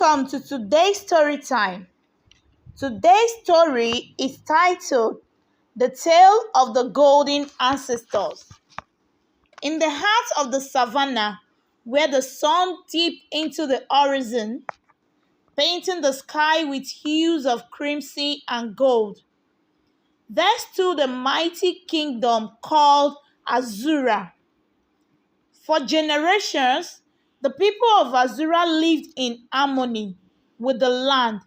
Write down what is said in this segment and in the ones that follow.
Welcome to today's story time. Today's story is titled The Tale of the Golden Ancestors. In the heart of the savannah, where the sun dipped into the horizon, painting the sky with hues of crimson and gold, there stood a mighty kingdom called Azura. For generations, the people of Azura lived in harmony with the land,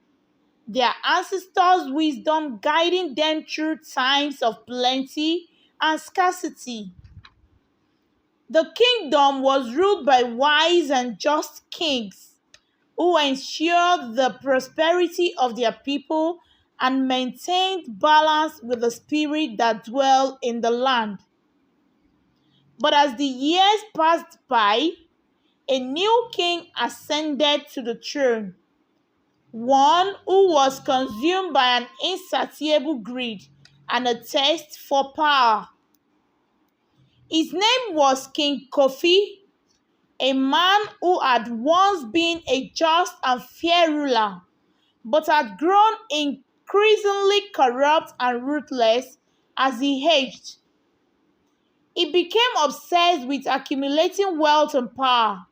their ancestors' wisdom guiding them through times of plenty and scarcity. The kingdom was ruled by wise and just kings who ensured the prosperity of their people and maintained balance with the spirit that dwelled in the land. But as the years passed by, a new king ascended to the throne, one who was consumed by an insatiable greed and a thirst for power. His name was King Kofi, a man who had once been a just and fair ruler, but had grown increasingly corrupt and ruthless as he aged. He became obsessed with accumulating wealth and power,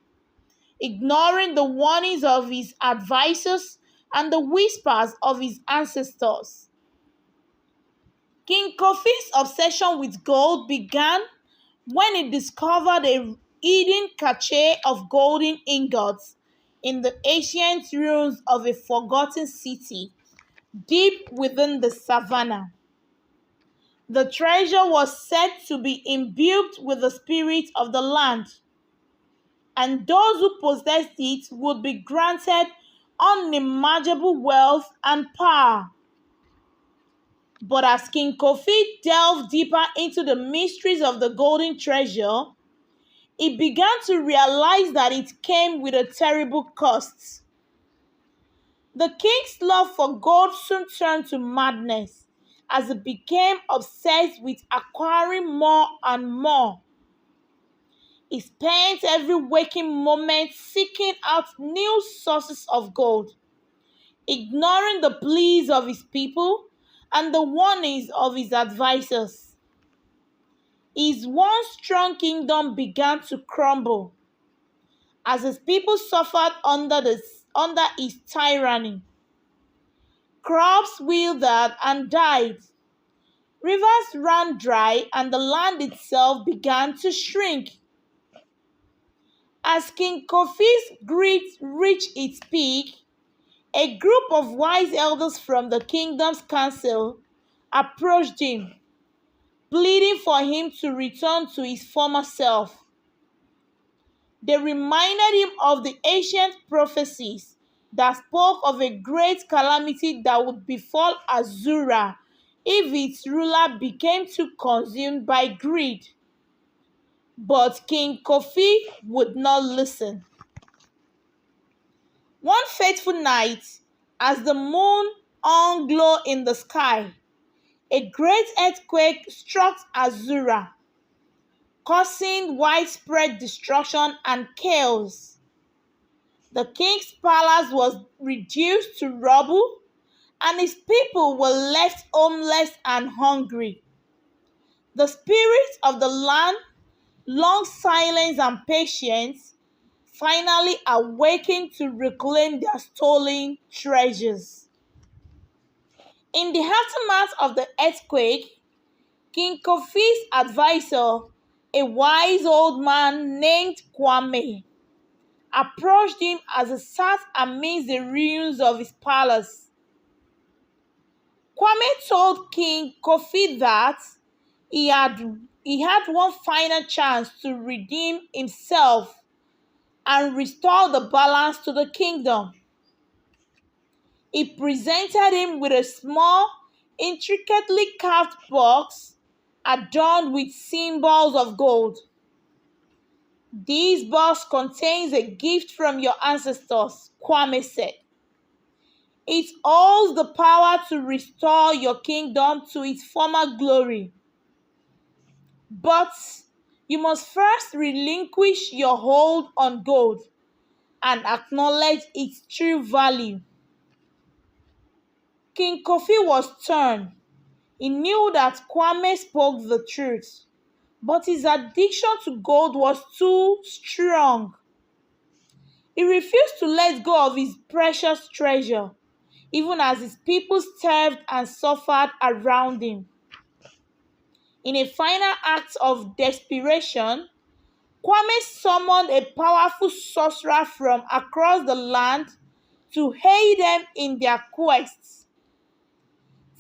ignoring the warnings of his advisors and the whispers of his ancestors. King Kofi's obsession with gold began when he discovered a hidden cache of golden ingots in the ancient ruins of a forgotten city deep within the savannah. The treasure was said to be imbued with the spirit of the land, and those who possessed it would be granted unimaginable wealth and power. But as King Kofi delved deeper into the mysteries of the golden treasure, he began to realize that it came with a terrible cost. The king's love for gold soon turned to madness as he became obsessed with acquiring more and more. He spent every waking moment seeking out new sources of gold, ignoring the pleas of his people and the warnings of his advisors. His once strong kingdom began to crumble as his people suffered under his tyranny. Crops withered and died, rivers ran dry, and the land itself began to shrink. As King Kofi's greed reached its peak, a group of wise elders from the kingdom's council approached him, pleading for him to return to his former self. They reminded him of the ancient prophecies that spoke of a great calamity that would befall Azura if its ruler became too consumed by greed. But King Kofi would not listen. One fateful night, as the moon hung low in the sky, a great earthquake struck Azura, causing widespread destruction and chaos. The king's palace was reduced to rubble, and his people were left homeless and hungry. The spirits of the land, long silent and patient, finally awakened to reclaim their stolen treasures. In the aftermath of the earthquake, King Kofi's advisor, a wise old man named Kwame, approached him as he sat amidst the ruins of his palace. Kwame told King Kofi that he had one final chance to redeem himself and restore the balance to the kingdom. He presented him with a small, intricately carved box adorned with symbols of gold. "This box contains a gift from your ancestors," Kwame said. "It holds the power to restore your kingdom to its former glory. But you must first relinquish your hold on gold and acknowledge its true value. King Kofi was torn. He knew that Kwame spoke the truth, but his addiction to gold was too strong. He refused to let go of his precious treasure, even as his people starved and suffered around him. In a final act of desperation, Kwame summoned a powerful sorcerer from across the land to aid them in their quest.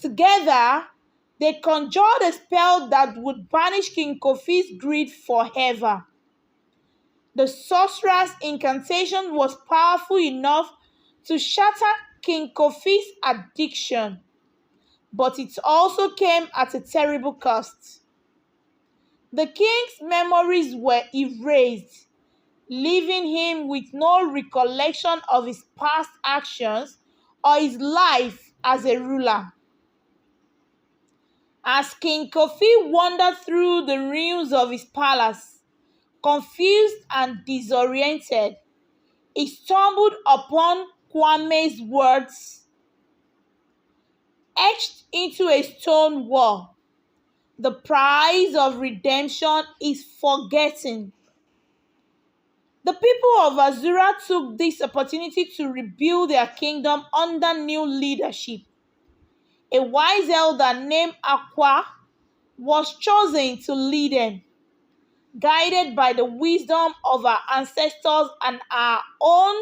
Together, they conjured a spell that would banish King Kofi's greed forever. The sorcerer's incantation was powerful enough to shatter King Kofi's addiction, but it also came at a terrible cost. The king's memories were erased, leaving him with no recollection of his past actions or his life as a ruler. As King Kofi wandered through the ruins of his palace, confused and disoriented, he stumbled upon Kwame's words etched into a stone wall. The price of redemption is forgetting. The people of Azura took this opportunity to rebuild their kingdom under new leadership. A wise elder named Aqua was chosen to lead them, guided by the wisdom of our ancestors and our own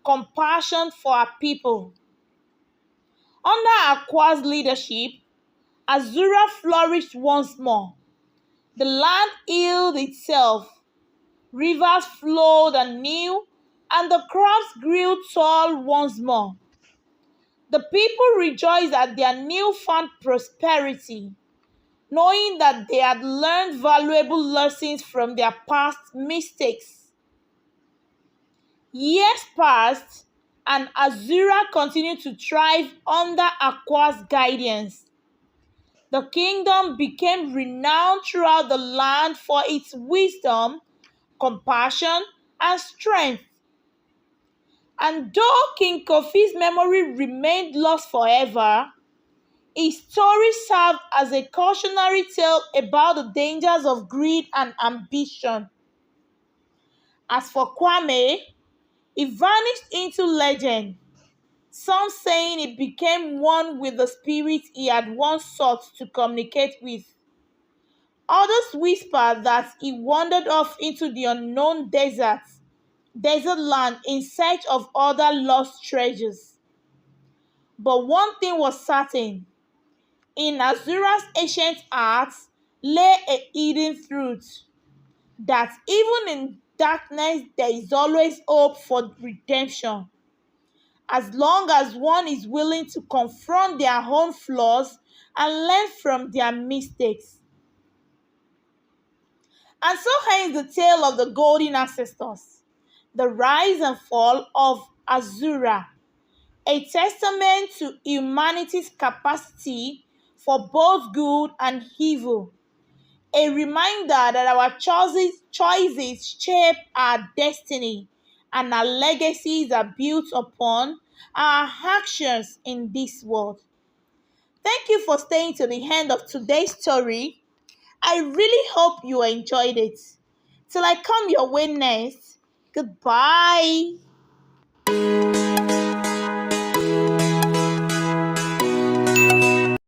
compassion for our people. Under Aqua's leadership, Azura flourished once more. The land healed itself, rivers flowed anew, and the crops grew tall once more. The people rejoiced at their newfound prosperity, knowing that they had learned valuable lessons from their past mistakes. Years passed, and Azura continued to thrive under Aqua's guidance. The kingdom became renowned throughout the land for its wisdom, compassion, and strength. And though King Kofi's memory remained lost forever, his story served as a cautionary tale about the dangers of greed and ambition. As for Kwame, he vanished into legend, some saying he became one with the spirit he had once sought to communicate with. Others whispered that he wandered off into the unknown desert land in search of other lost treasures. But one thing was certain: in Azura's ancient arts lay a hidden truth, that even in darkness there is always hope for redemption, as long as one is willing to confront their own flaws and learn from their mistakes. And so ends the tale of the golden ancestors, the rise and fall of Azura, a testament to humanity's capacity for both good and evil, a reminder that our choices shape our destiny and our legacies are built upon our actions in this world. Thank you for staying to the end of today's story. I really hope you enjoyed it. Till I come your way next, goodbye.